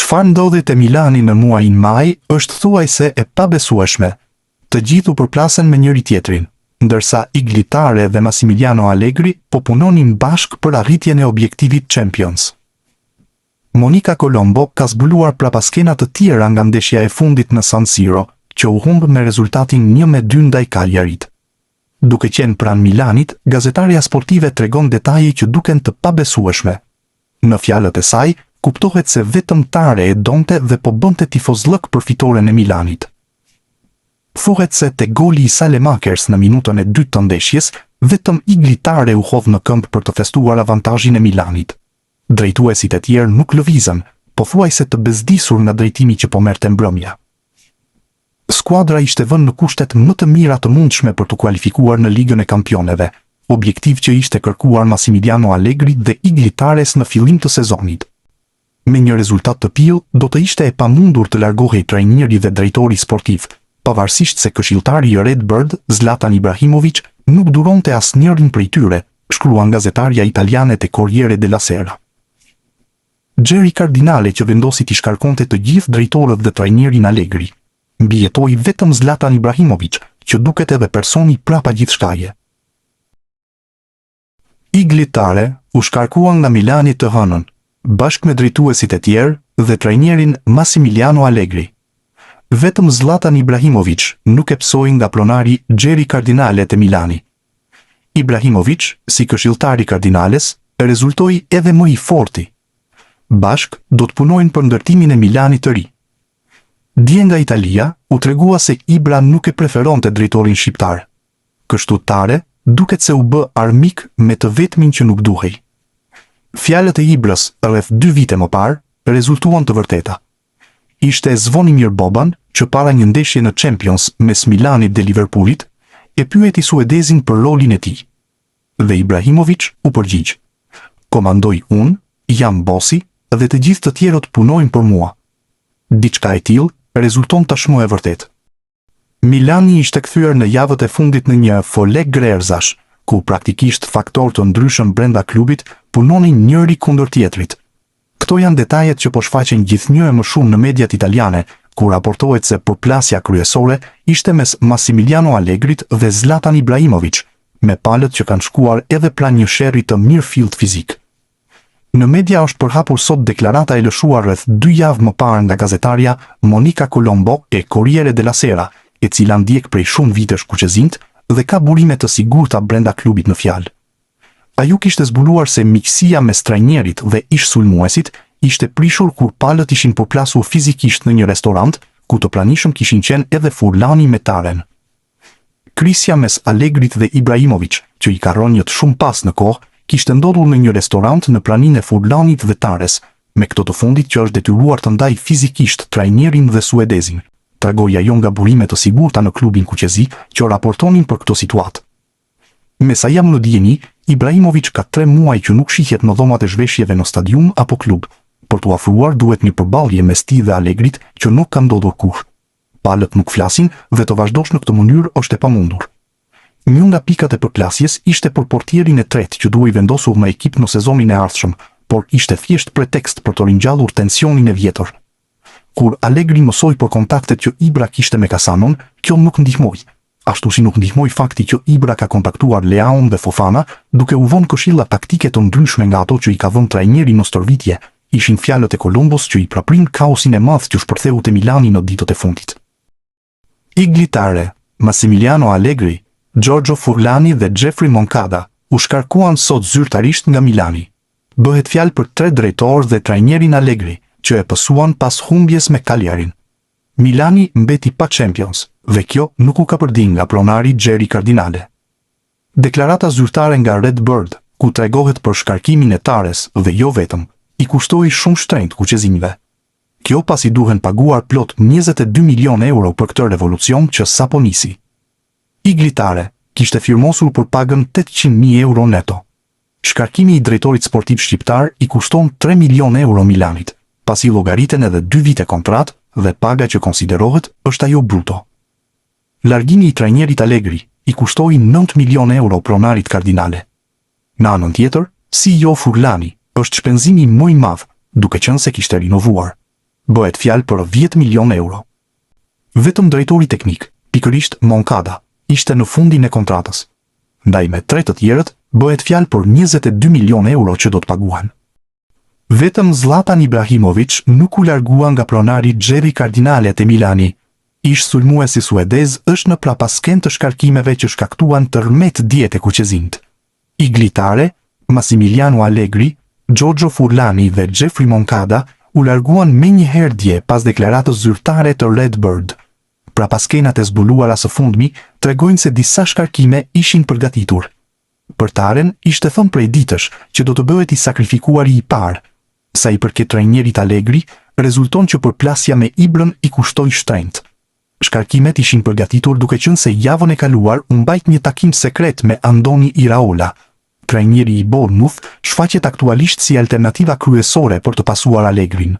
Çfarë ndodhi te Milani në muajin maj është thuajse e pabesueshme. Të gjithu përplasen me njëri tjetrin, ndërsa Iglitare dhe Massimiliano Allegri po punonin bashk për arritjen e objektivit Champions. Monica Colombo ka zbuluar prapaskena të tjera nga ndeshja e fundit në San Siro, që u humb me rezultatin 1-2 ndaj Cagliarit. Duke qenë pranë Milanit, gazetarja sportive tregon detaje që duken të pabesueshme. Në fjalët e saj, kuptohet se vetëm Tare e donte dhe po bënte tifozllëk për fitoren e Milanit. Thuhet se te goli i Salemakers në minutën e 2 të ndeshjes, vetëm Iglitare u hodh në këmbë për të festuar avantazhin e Milanit. Drejtuesit e tjerë nuk lëvizën, po thuajse të bezdisur nga drejtimi që po merrte mbrëmja. Skuadra ishte vënë në kushtet më të mira të mundshme për të kualifikuar në Ligën e Kampioneve, objektiv që ishte kërkuar Massimiliano Allegri dhe Iglitares në fillim të sezonit. Me një rezultat të pill, do të ishte e pamundur të largohej trajneri dhe drejtori sportiv, pavarësisht se këshilltari i Redbird, Zlatan Ibrahimović, nuk duronte asnjërin prej tyre, shkruan gazetarja italiane te Corriere della Sera. Gjeri Kardinale që vendosi t'i shkarkonte të gjithë drejtorët dhe trajnerin Allegri. Mbijetoi vetëm Zlatan Ibrahimović, që duket edhe personi prapa gjithçkaje. Iglitare u shkarkua nga Milani të hënën, bashkë me drejtuesit e tjerë dhe trajnerin Massimiliano Allegri. Vetëm Zlatan Ibrahimović nuk e psoi nga pronari Gjeri Kardinale te Milani. Ibrahimović, si këshilltari i Kardinales, rezultoi edhe më i forti. Bashk do të punojnë për ndërtimin e Milanit të ri. Dje nga Italia u tregua se Ibra nuk e preferonte drejtorin shqiptar. Kështu Tare duket se u bë armik me të vetmin që nuk duhej. Fjalët e Ibrës rreth 2 vite më parë rezultuan të vërteta. Ishte Zvonimir Boban që para një ndeshje në Champions mes Milanit dhe Liverpoolit e pyeti suedezin për rolin e tij. Dhe Ibrahimović u përgjigj: "Komandoj unë, jam bosi dhe të gjithë të tjerët punojnë për mua." Diçka e tillë rezulton tashmë e vërtet. Milani ishte kthyer në javët e fundit në një fole grerzash, ku praktikisht faktorë të ndryshëm brenda klubit punonin njëri kundër tjetrit. Këto janë detajet që po shfaqen gjithnjë e më shumë në mediat italiane, ku raportohet se përplasja kryesore ishte mes Massimiliano Allegrit dhe Zlatan Ibrahimović, me palët që kanë shkuar edhe pranë një sherri të mirëfillt fizik. Në media është përhapur sot deklarata e lëshuar rreth 2 javë më parë nga gazetarja Monica Colombo e Corriere della Sera, e cila ndjek prej shumë vitesh kuqezint dhe ka burime të sigurta brenda klubit në fjalë. Ajo kishte zbuluar se miqësia mes trajnerit dhe ish sulmuesit ishte prishur kur palët ishin përplasur fizikisht në një restorant, ku të pranishëm kishin qenë edhe Furlani me Taren. Krisja mes Allegrit dhe Ibrahimović, që i ka rënjët shumë pas në kohë, kishte ndodhur në një restorant në praninë e Furlanit dhe Tares, me këto të fundit që është detyruar të ndaj fizikisht trajnerin dhe suedezin. Tregoi ajo nga burime të sigurta në klubin kuqezi që raportonin për këto situatë. Me sa jam në dijeni, Ibrahimović ka 3 muaj që nuk shihet në dhomat e zhveshjeve në stadium apo klub. Për t'u afruar duhet një përballje mes tij dhe Allegrit që nuk ka ndodhur kurrë. Palët nuk flasin dhe të vazhdosh në këtë mënyrë është e pamundur. Një nga pikat e përplasjes ishte për portierin e tretë që duhej vendosur në ekip në sezonin e ardhshëm, por ishte thjesht pretekst për të ringjallur tensionin e vjetër. Kur Allegri mësoi për kontaktet që Ibra kishte me Casanon, kjo nuk ndihmoi. Ashtu si nuk ndihmoi fakti që Ibra ka kontaktuar Leaon dhe Fofana, duke u vënë këshilla taktike të ndryshme nga ato që i ka vënë trajneri në stërvitje, ishin fjalët e Colombos që i praprin kaosin e madh që shpërtheu te Milani në ditët e fundit. Iglitare, Massimiliano Allegri, Giorgio Furlani dhe Jeffrey Moncada u shkarkuan sot zyrtarisht nga Milani. Bëhet fjalë për 3 drejtorë dhe trajnerin Allegri, që e pësuan pas humbjes me Cagliarin. Milani mbeti pa Champions, dhe kjo nuk u ka përdin nga pronari Gjeri Kardinale. Deklarata zyrtare nga Redbird, ku tregohet për shkarkimin e Tares dhe jo vetëm, i kushtoi shumë shtrenjtë kuqezinjve. Kjo pasi duhen paguar plot 22 milion euro për këtë revolucion që sapo nisi. Iglitare kishte firmosur për pagën 800.000 euro neto. Shkarkimi i drejtorit sportiv shqiptar i kushton 3 milion euro Milanit, pasi llogariten edhe 2 vite kontratë dhe paga që konsiderohet është ajo bruto. Largimi i trajnerit Allegri i kushtoi 9 milion euro pronarit Kardinale. Në anën tjetër, CEO Furlani është shpenzimi më i madh, duke qenë se kishte rinovuar. bëhet fjalë për 10 milion euro. Vetëm drejtori teknik, pikërisht Moncada, ishte në fundin e kontratës. Ndaj me 3 të tjerët, bëhet fjalë për 22 milion euro që do të paguan. Vetëm Zlatan Ibrahimović nuk u largua nga pronari Xheri Kardinale te Milani. Ish sulmuesi suedez është në prapasken të shkarkimeve që shkaktuan tërmet dje te kuqezinjt. Iglitare, Massimiliano Allegri, Giorgio Furlani dhe Jeffrey Moncada u larguan menjëherë dje pas deklaratës zyrtare të Redbird. Prapaskenat e zbuluara së fundmi tregojnë se disa shkarkime ishin përgatitur. Portaren ishte thënë prej ditësh që do të bëhet i sakrifikuari i parë. Sa i përket trajnerit Allegri, rezulton që përplasja me Ibrën i kushtoi shtrenjtë. Shkarkimet ishin përgatitur duke qenë se javën e kaluar u mbajt një takim sekret me Andoni Iraola. Trajneri i Bournemouth shfaqet aktualisht si alternativa kryesore për të pasuar Allegrin.